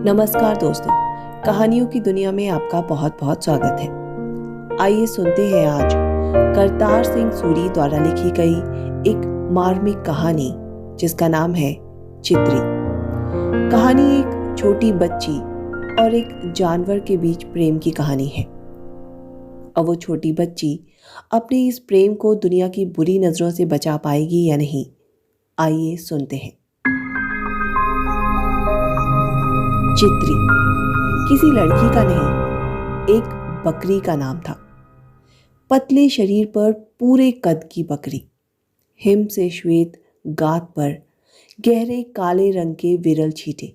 नमस्कार दोस्तों, कहानियों की दुनिया में आपका बहुत बहुत स्वागत है। आइए सुनते हैं आज करतार सिंह सूरी द्वारा लिखी गई एक मार्मिक कहानी जिसका नाम है चित्री। कहानी एक छोटी बच्ची और एक जानवर के बीच प्रेम की कहानी है। अब वो छोटी बच्ची अपने इस प्रेम को दुनिया की बुरी नजरों से बचा पाएगी या नहीं, आइए सुनते हैं। चित्री किसी लड़की का नहीं, एक बकरी का नाम था। पतले शरीर पर पूरे कद की बकरी, हिम से श्वेत गात पर गहरे काले रंग के विरल छींटे,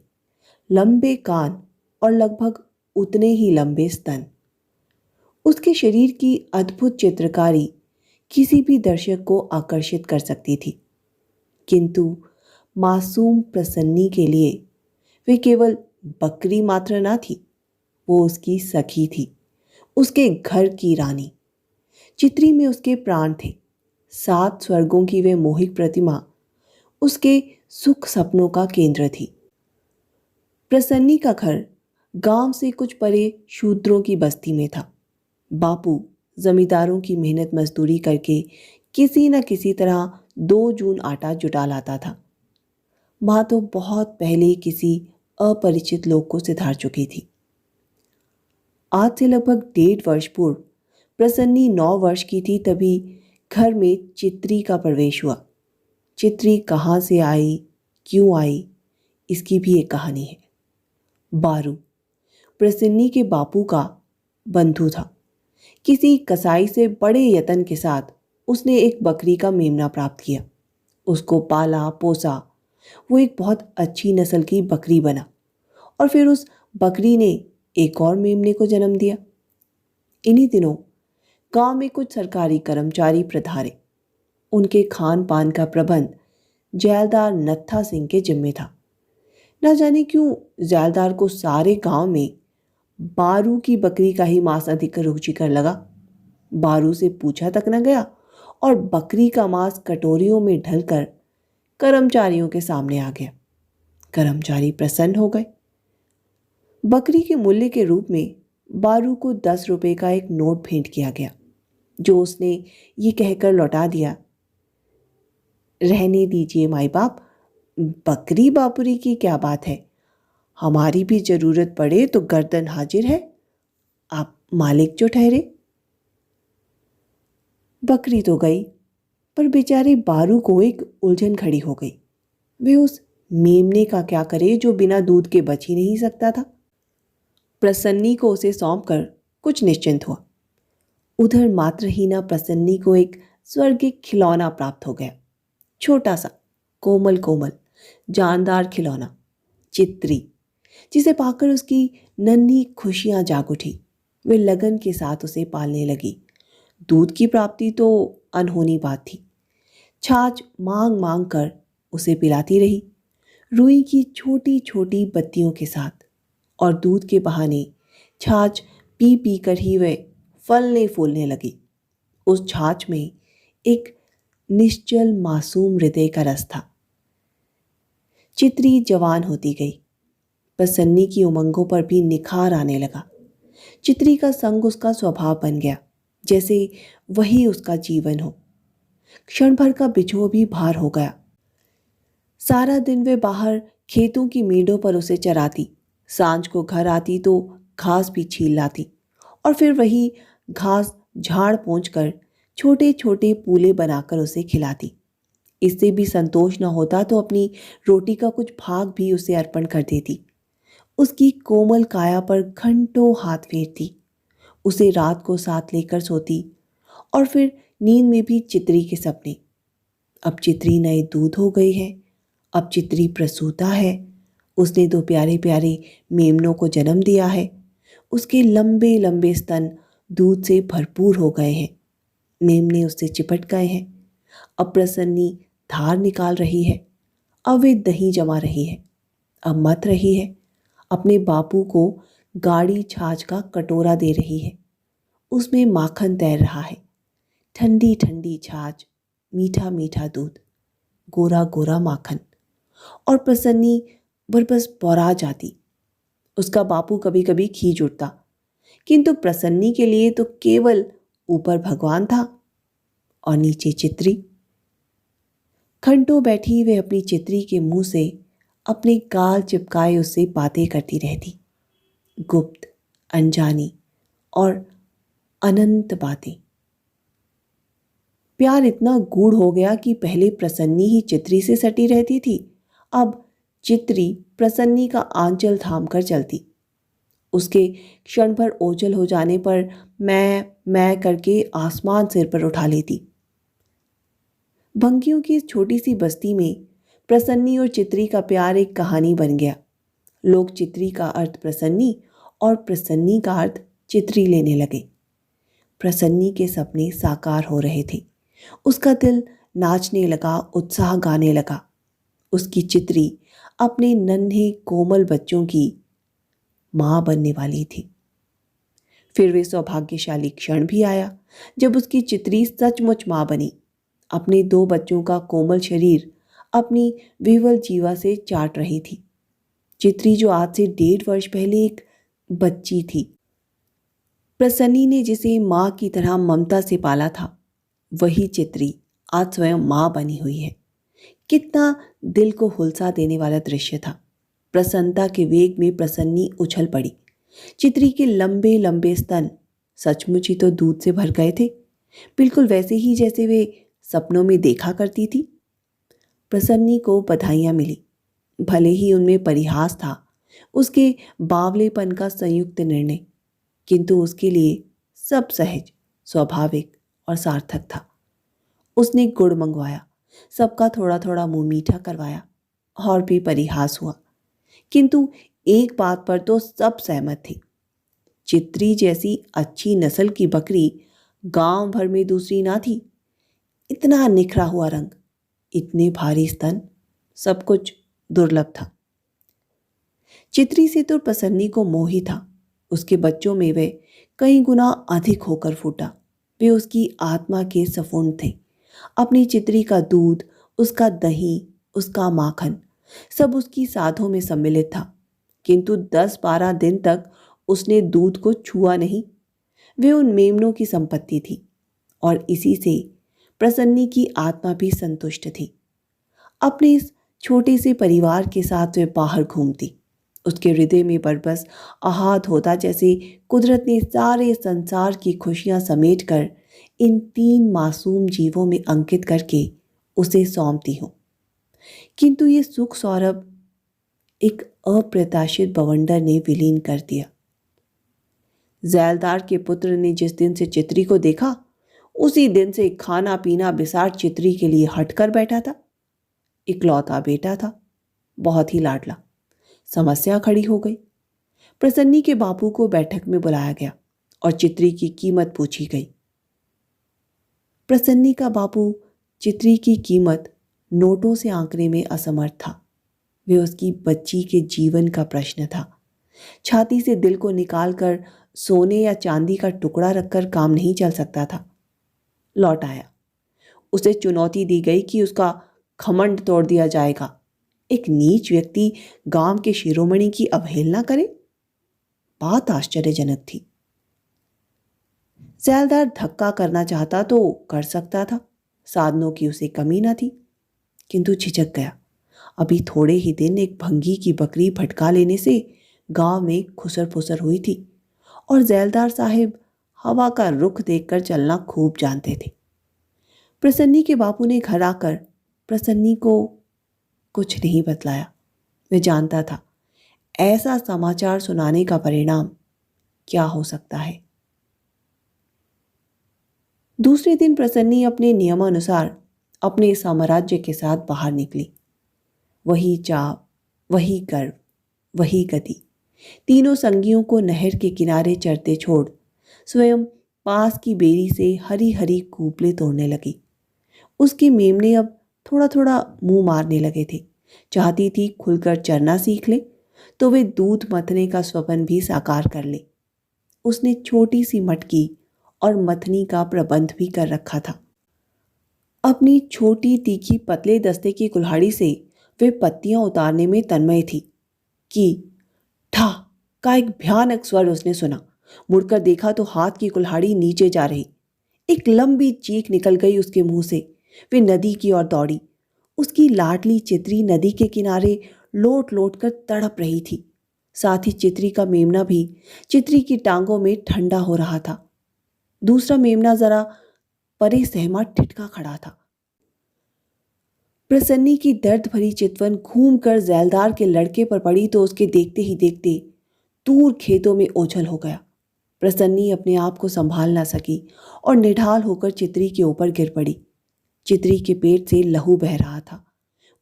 लंबे कान और लगभग उतने ही लंबे स्तन। उसके शरीर की अद्भुत चित्रकारी किसी भी दर्शक को आकर्षित कर सकती थी, किंतु मासूम प्रसन्नी के लिए वे केवल बकरी मात्र ना थी, वो उसकी सखी थी, उसके घर की रानी। चित्री में उसके प्राण थे। 7 स्वर्गों की वे मोहिक प्रतिमा उसके सुख सपनों का केंद्र थी। प्रसन्नी का घर गांव से कुछ परे शूद्रों की बस्ती में था। बापू जमींदारों की मेहनत मजदूरी करके किसी न किसी तरह 2 जून आटा जुटा लाता था। माँ तो बहुत पहले किसी अपरिचित लोग को सिधार चुकी थी। आज से लगभग 1.5 वर्ष पूर्व प्रसन्नी 9 वर्ष की थी, तभी घर में चित्री का प्रवेश हुआ। चित्री कहाँ से आई, क्यों आई, इसकी भी एक कहानी है। बारू प्रसन्नी के बापू का बंधु था। किसी कसाई से बड़े यत्न के साथ उसने एक बकरी का मेमना प्राप्त किया। उसको पाला पोसा, वो एक बहुत अच्छी नस्ल की बकरी बना और फिर उस बकरी ने एक और मेमने को जन्म दिया। इन्हीं दिनों गांव में कुछ सरकारी कर्मचारी प्रधारे। उनके खान पान का प्रबंध जैलदार नत्था सिंह के जिम्मे था। न जाने क्यों जैलदार को सारे गांव में बारू की बकरी का ही मांस अधिक रुचिकर लगा। बारू से पूछा तक न गया और बकरी का मांस कटोरियों में ढलकर कर्मचारियों के सामने आ गया। कर्मचारी प्रसन्न हो गए। बकरी के मूल्य के रूप में बारू को 10 रुपए का एक नोट भेंट किया गया, जो उसने ये कहकर लौटा दिया, रहने दीजिए माई बाप, बकरी बापुरी की क्या बात है, हमारी भी जरूरत पड़े तो गर्दन हाजिर है, आप मालिक जो ठहरे। बकरी तो गई, पर बेचारे बारू को एक उलझन खड़ी हो गई। वे उस मेमने का क्या करे जो बिना दूध के बच ही नहीं सकता था। प्रसन्नी को उसे सौंपकर कुछ निश्चिंत हुआ। उधर मात्रहीना प्रसन्नी को एक स्वर्गिक खिलौना प्राप्त हो गया। छोटा सा कोमल कोमल जानदार खिलौना चित्री, जिसे पाकर उसकी नन्ही खुशियां जाग उठी। वे लगन के साथ उसे पालने लगी। दूध की प्राप्ति तो अनहोनी बात थी। छाछ मांग मांग कर उसे पिलाती रही, रुई की छोटी छोटी बत्तियों के साथ, और दूध के बहाने छाछ पी पी कर ही वे फलने फूलने लगी। उस छाछ में एक निश्चल मासूम हृदय का रस था। चित्री जवान होती गई। प्रसन्नी की उमंगों पर भी निखार आने लगा। चित्री का संग उसका स्वभाव बन गया, जैसे वही उसका जीवन हो। क्षण भर का बिछोह भी भार हो गया। सारा दिन वे बाहर खेतों की मेड़ों पर उसे चराती, सांझ को घर आती तो घास भी छील लाती और फिर वही घास झाड़ पोंछ कर छोटे छोटे पूले बनाकर उसे खिलाती। इससे भी संतोष न होता तो अपनी रोटी का कुछ भाग भी उसे अर्पण कर देती। उसकी कोमल काया पर घंटों हाथ फेरती, उसे रात को साथ लेकर सोती और फिर नींद में भी चित्री के सपने। अब चित्री नए दूध हो गई है, अब चित्री प्रसूता है, उसने 2 प्यारे प्यारे मेमनों को जन्म दिया है। उसके लंबे लंबे स्तन दूध से भरपूर हो गए हैं। मेमने उससे चिपट गए हैं। अब प्रसन्नी धार निकाल रही है, अब वे दही जमा रही है, अब मत रही है, अपने बापू को गाढ़ी छाछ का कटोरा दे रही है। उसमें माखन तैर रहा है, ठंडी ठंडी छाछ, मीठा मीठा दूध, गोरा गोरा माखन। और प्रसन्नी बरबस बौरा जाती। उसका बापू कभी कभी खींच उठता, किंतु प्रसन्नी के लिए तो केवल ऊपर भगवान था और नीचे चित्री। घंटों बैठी वे अपनी चित्री के मुंह से अपने गाल चिपकाए उससे बातें करती रहती, गुप्त, अनजानी और अनंत बातें। प्यार इतना गूढ़ हो गया कि पहले प्रसन्नी ही चित्री से सटी रहती थी, अब चित्री प्रसन्नी का आंचल थाम कर चलती। उसके क्षण भर ओझल हो जाने पर मैं करके आसमान सिर पर उठा लेती। भंगियों की इस छोटी सी बस्ती में प्रसन्नी और चित्री का प्यार एक कहानी बन गया। लोग चित्री का अर्थ प्रसन्नी और प्रसन्नी का अर्थ चित्री लेने लगे। प्रसन्नी के सपने साकार हो रहे थे। उसका दिल नाचने लगा, उत्साह गाने लगा। उसकी चित्री अपने नन्हे कोमल बच्चों की मां बनने वाली थी। फिर वे सौभाग्यशाली क्षण भी आया जब उसकी चित्री सचमुच मां बनी। अपने 2 बच्चों का कोमल शरीर अपनी विवल जीवा से चाट रही थी। चित्री जो आज से 1.5 वर्ष पहले एक बच्ची थी, प्रसन्नी ने जिसे मां की तरह ममता से पाला था, वही चित्री आज स्वयं मां बनी हुई है। कितना दिल को हुलसा देने वाला दृश्य था। प्रसन्नता के वेग में प्रसन्नी उछल पड़ी। चित्री के लंबे लंबे स्तन सचमुच ही तो दूध से भर गए थे, बिल्कुल वैसे ही जैसे वे सपनों में देखा करती थी। प्रसन्नी को बधाइयां मिली, भले ही उनमें परिहास था, उसके बावलेपन का संयुक्त निर्णय, किंतु उसके लिए सब सहज, स्वाभाविक और सार्थक था। उसने गुड़ मंगवाया, सबका थोड़ा थोड़ा मुंह मीठा करवाया और भी परिहास हुआ, किंतु एक बात पर तो सब सहमत थे। चित्री जैसी अच्छी नस्ल की बकरी गांव भर में दूसरी ना थी। इतना निखरा हुआ रंग, इतने भारी स्तन, सब कुछ दुर्लभ था। चित्री से तो प्रसन्नी को मोह ही था। उसके बच्चों में वे कई गुना अधिक होकर फूटा। वे उसकी आत्मा के सफुंड थे। अपनी चित्री का दूध, उसका दही, उसका माखन, सब उसकी साधों में सम्मिलित था, किंतु 10-12 दिन तक उसने दूध को छुआ नहीं। वे उन मेमनों की संपत्ति थी और इसी से प्रसन्नी की आत्मा भी संतुष्ट थी। अपने इस छोटे से परिवार के साथ वे बाहर घूमती। उसके हृदय में बरबस आहत होता जैसे कुदरत ने सारे संसार की खुशियां समेटकर इन 3 मासूम जीवों में अंकित करके उसे सौंपती हूं। किंतु ये सुख सौरभ एक अप्रत्याशित बवंडर ने विलीन कर दिया। जैलदार के पुत्र ने जिस दिन से चित्री को देखा, उसी दिन से खाना पीना बिसार चित्री के लिए हट कर बैठा था। इकलौता बेटा था, बहुत ही लाडला। समस्या खड़ी हो गई। प्रसन्नी के बापू को बैठक में बुलाया गया और चित्री की कीमत पूछी गई। प्रसन्नी का बापू चित्री की कीमत नोटों से आंकने में असमर्थ था। वे उसकी बच्ची के जीवन का प्रश्न था। छाती से दिल को निकालकर सोने या चांदी का टुकड़ा रखकर काम नहीं चल सकता था। लौट आया। उसे चुनौती दी गई कि उसका घमंड तोड़ दिया जाएगा। एक नीच व्यक्ति गांव के शिरोमणि की अवहेलना करे? बात आश्चर्यजनक थी। जैलदार धक्का करना चाहता तो कर सकता था, साधनों की उसे कमी न थी, किंतु झिझक गया। अभी थोड़े ही दिन एक भंगी की बकरी भटका लेने से गांव में खुसर फुसर हुई थी और जैलदार साहिब हवा का रुख देखकर चलना खूब जानते थे। प्रसन्नी के बापू ने घर आकर प्रसन्नी को कुछ नहीं बतलाया। वह जानता था ऐसा समाचार सुनाने का परिणाम क्या हो सकता है। दूसरे दिन प्रसन्नी अपने नियमानुसार अपने साम्राज्य के साथ बाहर निकली। वही चाव, वही गर्व, वही गति। तीनों संगियों को नहर के किनारे चरते छोड़ स्वयं पास की बेरी से हरी हरी कूपले तोड़ने लगी। उसके मेमने अब थोड़ा थोड़ा मुंह मारने लगे थे। चाहती थी खुलकर चरना सीख ले तो वे दूध मथने का स्वप्न भी साकार कर ले। उसने छोटी सी मटकी और मथनी का प्रबंध भी कर रखा था। अपनी छोटी तीखी पतले दस्ते की कुल्हाड़ी से वे पत्तियां उतारने में तन्मय थी कि ठा का एक भयानक स्वर उसने सुना। मुड़कर देखा तो हाथ की कुल्हाड़ी नीचे जा रही। एक लंबी चीख निकल गई उसके मुंह से। वे नदी की ओर दौड़ी। उसकी लाडली चितरी नदी के किनारे लोट लोट कर तड़प रही थी। साथ ही चितरी का मेमना भी चितरी की टांगों में ठंडा हो रहा था। दूसरा मेमना जरा परे सहमा ठिठका खड़ा था। प्रसन्नी की दर्द भरी चितवन घूम कर जैलदार के लड़के पर पड़ी तो उसके देखते ही देखते दूर खेतों में ओझल हो गया। प्रसन्नी अपने आप को संभाल न सकी और निढाल होकर चितरी के ऊपर गिर पड़ी। चितरी के पेट से लहू बह रहा था।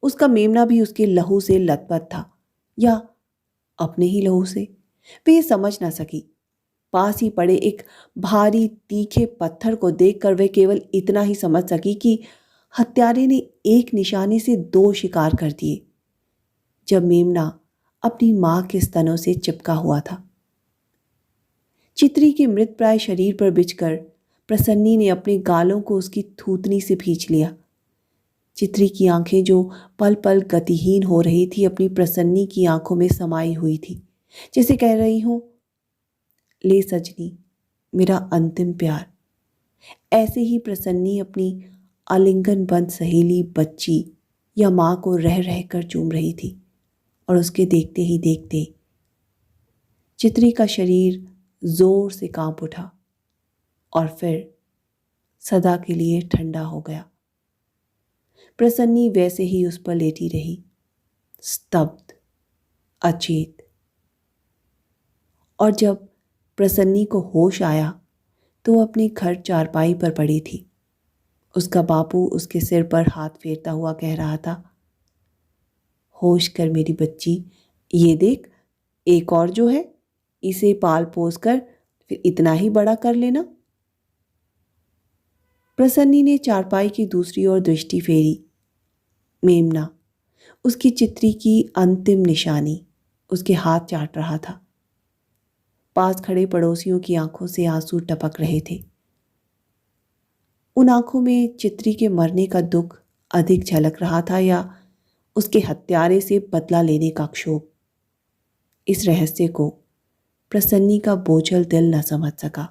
उसका मेमना भी उसके लहू से लथपथ था, या अपने ही लहू से। वे समझ न सकी। पास ही पड़े एक भारी तीखे पत्थर को देखकर वे केवल इतना ही समझ सकी कि हत्यारे ने एक निशाने से दो शिकार कर दिए। जब मेमना अपनी मां के स्तनों से चिपका हुआ था। चितरी के मृतप्राय शरीर पर बिछकर प्रसन्नी ने अपने गालों को उसकी थूथनी से भींच लिया। चितरी की आंखें जो पल पल गतिहीन हो रही थी अपनी प्रसन्नी की आंखों में समाई हुई थी, जैसे कह रही हूं, ले सजनी मेरा अंतिम प्यार। ऐसे ही प्रसन्नी अपनी आलिंगन बंद सहेली बच्ची या मां को रह रह कर चूम रही थी। और उसके देखते ही देखते चितरी का शरीर जोर से कांप उठा और फिर सदा के लिए ठंडा हो गया। प्रसन्नी वैसे ही उस पर लेटी रही, स्तब्ध, अचेत। और जब प्रसन्नी को होश आया तो अपने घर चारपाई पर पड़ी थी। उसका बापू उसके सिर पर हाथ फेरता हुआ कह रहा था, होश कर मेरी बच्ची, ये देख, एक और जो है, इसे पाल पोस कर फिर इतना ही बड़ा कर लेना। प्रसन्नी ने चारपाई की दूसरी ओर दृष्टि फेरी। मेमना, उसकी चितरी की अंतिम निशानी, उसके हाथ चाट रहा था। पास खड़े पड़ोसियों की आंखों से आंसू टपक रहे थे। उन आंखों में चितरी के मरने का दुख अधिक झलक रहा था या उसके हत्यारे से बदला लेने का क्षोभ। इस रहस्य को प्रसन्नी का बोझल दिल न समझ सका।